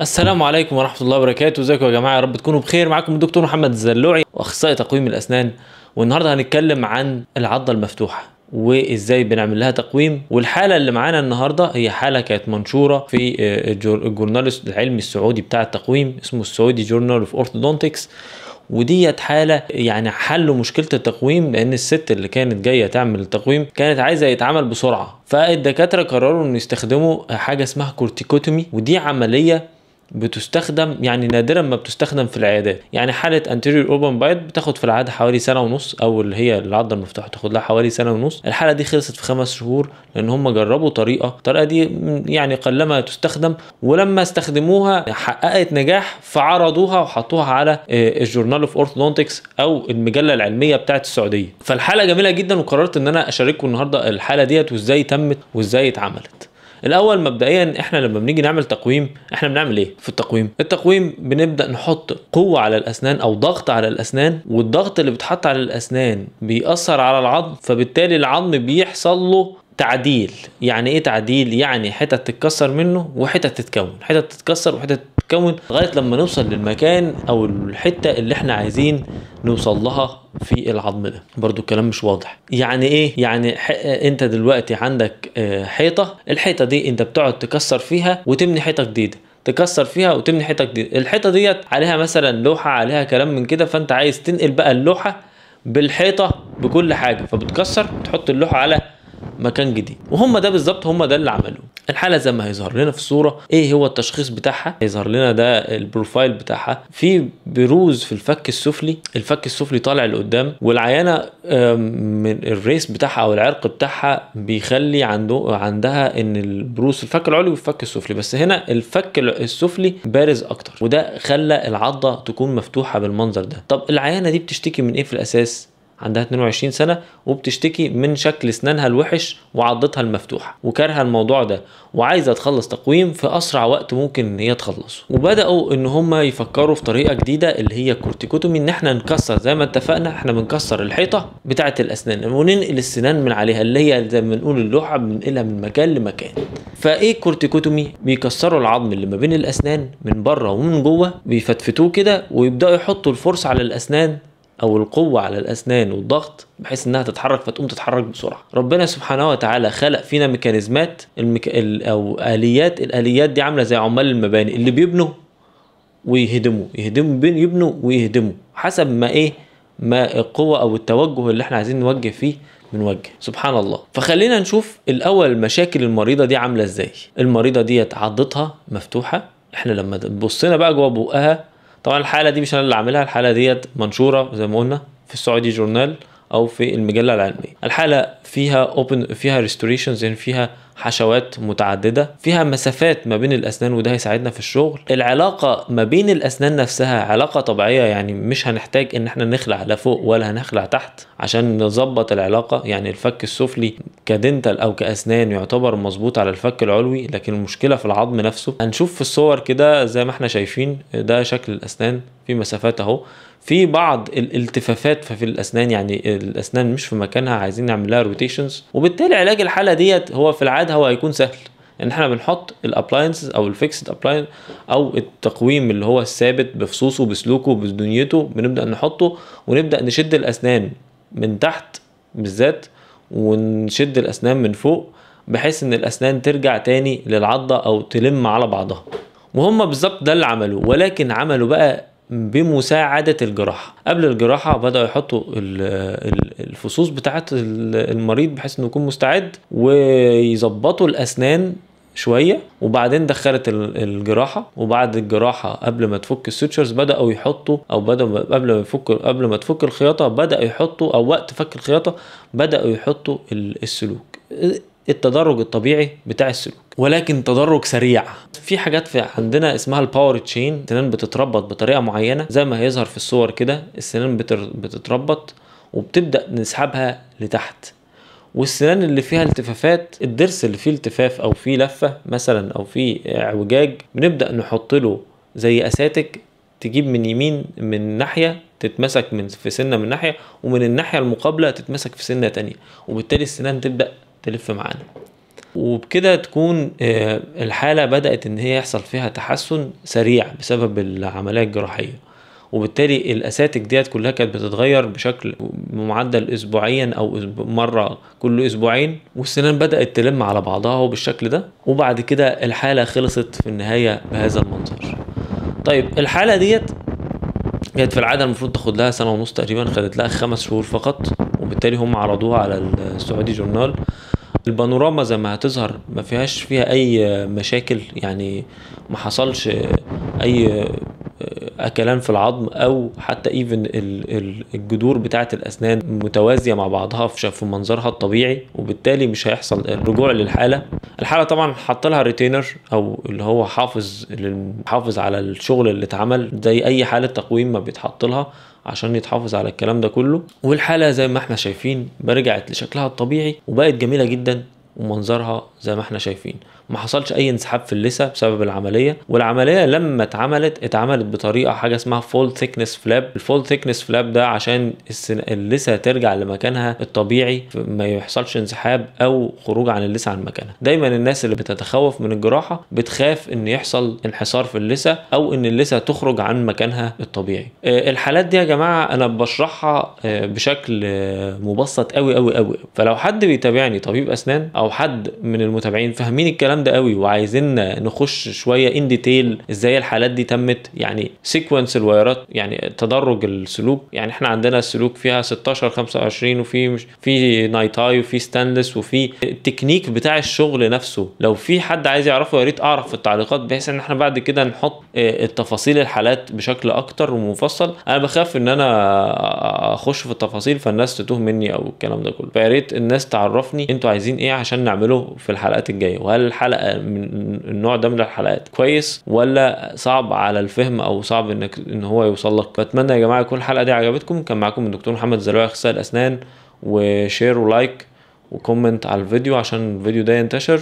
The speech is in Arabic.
السلام عليكم ورحمة الله وبركاته. ازيكم يا جماعة؟ يا رب تكونوا بخير. معاكم الدكتور محمد الزلوعي واخصائي تقويم الاسنان، والنهارده هنتكلم عن العضة المفتوحة وازاي بنعمل لها تقويم. والحالة اللي معانا النهارده هي حالة كانت منشورة في الجورنال العلمي السعودي بتاع التقويم، اسمه السعودي جورنال اوف اورثودونتكس. وديت حالة يعني حلوا مشكلة التقويم، لأن الست اللي كانت جاية تعمل التقويم كانت عايزة يتعمل بسرعة، فالدكاترة قرروا إن يستخدموا حاجة اسمها كورتيكوتومي. ودي عملية بتستخدم يعني نادرا ما بتستخدم في العيادات. يعني حالة anterior open bite بتاخد في العادة حوالي سنة ونص، او اللي هي العضة المفتوحة تاخد لها حوالي سنة ونص. الحالة دي خلصت في 5 شهور، لان هم جربوا الطريقة دي يعني قلما تستخدم، ولما استخدموها حققت نجاح، فعرضوها وحطوها على الجورنال اوف اورثودونتكس او المجلة العلمية بتاعت السعودية. فالحالة جميلة جدا، وقررت ان انا اشارككم النهاردة الحالة ديت وازاي تمت وازاي اتعملت. الاول مبدئيا احنا لما بنيجي نعمل تقويم احنا بنعمل ايه في التقويم بنبدا نحط قوه على الاسنان او ضغط على الاسنان، والضغط اللي بيتحط على الاسنان بيأثر على العظم، فبالتالي العظم بيحصل له تعديل. يعني ايه تعديل؟ يعني حتت تتكسر منه وحتت تتكون، حتت تتكسر وحتت تتكون، لغايه لما نوصل للمكان او الحته اللي احنا عايزين نوصل لها في العظم ده. برضو الكلام مش واضح. يعني ايه؟ يعني انت دلوقتي عندك حيطه، الحيطه دي انت بتقعد تكسر فيها وتبني حيطه جديده، تكسر فيها وتبني حيطه جديده. الحيطه ديت عليها مثلا لوحه، عليها كلام من كده، فانت عايز تنقل بقى اللوحه بالحيطه بكل حاجه، فبتكسر تحط اللوحه على مكان جديد. وهم ده بالظبط، هم ده اللي عملوه. الحاله زي ما هيظهر لنا في الصوره ايه هو التشخيص بتاعها، هيظهر لنا ده البروفايل بتاعها. في بروز في الفك السفلي، الفك السفلي طالع لقدام، والعيانه من الريس بتاعها او العرق بتاعها بيخلي عندها ان البروز في الفك العلوي والفك السفلي، بس هنا الفك السفلي بارز اكتر، وده خلى العضه تكون مفتوحه بالمنظر ده. طب العيانه دي بتشتكي من ايه في الاساس؟ عندها 22 سنة وبتشتكي من شكل اسنانها الوحش وعضتها المفتوحة، وكارهه الموضوع ده، وعايزة تخلص تقويم في اسرع وقت ممكن ان هي تخلصه. وبدأوا ان هم يفكروا في طريقة جديدة اللي هي كورتيكوتومي، ان احنا نكسر زي ما اتفقنا، احنا بنكسر الحيطة بتاعة الاسنان وننقل السنان من عليها، اللي هي زي ما بنقول اللوحة بننقلها من مكان لمكان. فايه كورتيكوتومي؟ بيكسروا العظم اللي ما بين الاسنان من بره ومن جوه، بيفتفتوه كده ويبدأوا يحطوا الفرصة على الاسنان او القوه على الاسنان والضغط، بحيث انها تتحرك، فتقوم تتحرك بسرعه. ربنا سبحانه وتعالى خلق فينا ميكانيزمات او اليات. الاليات دي عامله زي عمال المباني اللي بيبنوا ويهدموا، يبنوا ويهدموا حسب ما ايه، ما القوه او التوجه اللي احنا عايزين نوجه فيه بنوجه. سبحان الله. فخلينا نشوف الاول مشاكل المريضه دي عامله ازاي. المريضه ديت عضتها مفتوحه، احنا لما بصينا بقى جوه بقها، طبعا الحاله دي مش انا اللي عاملها، الحاله ديت منشوره زي ما قلنا في السعودي جورنال او في المجله العلميه. الحاله فيها ريستوريشنز، يعني فيها حشوات متعدده، فيها مسافات ما بين الاسنان، وده هيساعدنا في الشغل. العلاقه ما بين الاسنان نفسها علاقه طبيعيه، يعني مش هنحتاج ان احنا نخلع لا فوق ولا هنخلع تحت عشان نظبط العلاقه. يعني الفك السفلي كدنتال او كاسنان يعتبر مظبوط على الفك العلوي، لكن المشكله في العظم نفسه. هنشوف في الصور كده زي ما احنا شايفين، ده شكل الاسنان، في مسافات اهو، في بعض الالتفافات في الاسنان، يعني الاسنان مش في مكانها، عايزين نعمل لها روتيشنز. وبالتالي علاج الحاله ديت هو في العاده هو هيكون سهل، ان احنا بنحط الابلاينسز او الفيكسد ابلاين او التقويم اللي هو الثابت بفصوصه بسلوكه بدنيته، بنبدا نحطه ونبدا نشد الاسنان من تحت بالذات، ونشد الاسنان من فوق، بحيث ان الاسنان ترجع تاني للعضه او تلم على بعضها. وهم بالظبط ده اللي عملوه، ولكن عملوا بقى بمساعدة الجراحة. قبل الجراحة بدأوا يحطوا الفصوص بتاعت المريض بحيث انه يكون مستعد، ويظبطوا الأسنان شوية، وبعدين دخلت الجراحة. وبعد الجراحة قبل ما تفك السوتشرز بدأوا يحطوا، او قبل ما تفك الخياطة بدأوا يحطوا، او وقت فك الخياطة بدأوا يحطوا السلوك، التدرج الطبيعي بتاع السلوك، ولكن تدرج سريع. في حاجات في عندنا اسمها الباور تشين، السنان بتتربط بطريقه معينه زي ما هيظهر في الصور كده. السنان بتتربط وبتبدا نسحبها لتحت، والسنان اللي فيها التفافات، الضرس اللي فيه التفاف او فيه لفه مثلا او فيه اعوجاج، بنبدا نحط له زي اساتك تجيب من يمين من ناحيه، تتمسك في سنه من ناحيه، ومن الناحيه المقابله تتمسك في سنه تانية، وبالتالي السنان تبدا تلف معانا. وبكده تكون الحالة بدأت ان هي يحصل فيها تحسن سريع بسبب العملية الجراحية، وبالتالي الاساتك ديت كلها كانت بتتغير بشكل بمعدل اسبوعيا او مرة كل اسبوعين، والسنان بدأت تلم على بعضها وبالشكل ده، وبعد كده الحالة خلصت في النهاية بهذا المنظر. طيب الحالة ديت كانت في العادة المفروض تاخد لها سنة ونص تقريبا، خدت لها 5 شهور فقط، وبالتالي هم عرضوها على السعودي جورنال. البانوراما زي ما هتظهر ما فيهاش فيها اي مشاكل، يعني ما حصلش اي اكلان في العظم، او حتى ايفن الجذور بتاعه الاسنان متوازيه مع بعضها في منظرها الطبيعي، وبالتالي مش هيحصل الرجوع للحاله. الحاله طبعا حط لها ريتينر او اللي هو حافظ على الشغل اللي اتعمل، زي اي حاله تقويم ما بيتحط لها عشان يتحافظ على الكلام ده كله. والحالة زي ما احنا شايفين رجعت لشكلها الطبيعي وبقت جميلة جدا، ومنظرها زي ما احنا شايفين ما حصلش اي انسحاب في اللثه بسبب العمليه. والعمليه لما اتعملت بطريقه حاجه اسمها فول ثيكنس فلاب. الفول ثيكنس فلاب ده عشان اللثه ترجع لمكانها الطبيعي، ما يحصلش انسحاب او خروج عن اللثه عن مكانها. دايما الناس اللي بتتخوف من الجراحه بتخاف ان يحصل انحسار في اللثه او ان اللثه تخرج عن مكانها الطبيعي. الحالات دي يا جماعه انا بشرحها بشكل مبسط قوي قوي قوي، فلو حد بيتابعني طبيب اسنان او حد من المتابعين فاهمين الكلام ده قوي وعايزين نخش شويه ان ديتيل ازاي الحالات دي تمت، يعني سيكونس الوايرات، يعني تدرج السلوك. يعني احنا عندنا السلوك فيها 16 25 وفي نايتاي وفي ستانلس وفي التكنيك بتاع الشغل نفسه. لو في حد عايز يعرفه يا ريت اعرف في التعليقات، بحيث ان احنا بعد كده نحط التفاصيل الحالات بشكل اكتر ومفصل. انا بخاف ان انا اخش في التفاصيل فالناس تتوه مني او الكلام ده كله، فيا ريت الناس تعرفني انتوا عايزين ايه عشان نعمله في الحلقات الجايه، وهل الحلقه من النوع ده من الحلقات كويس ولا صعب على الفهم او صعب ان هو يوصل لك. فاتمنى يا جماعه يكون الحلقه دي عجبتكم. كان معاكم الدكتور محمد الزلوعي اخصائي الاسنان، وشير ولايك وكومنت على الفيديو عشان الفيديو ده ينتشر.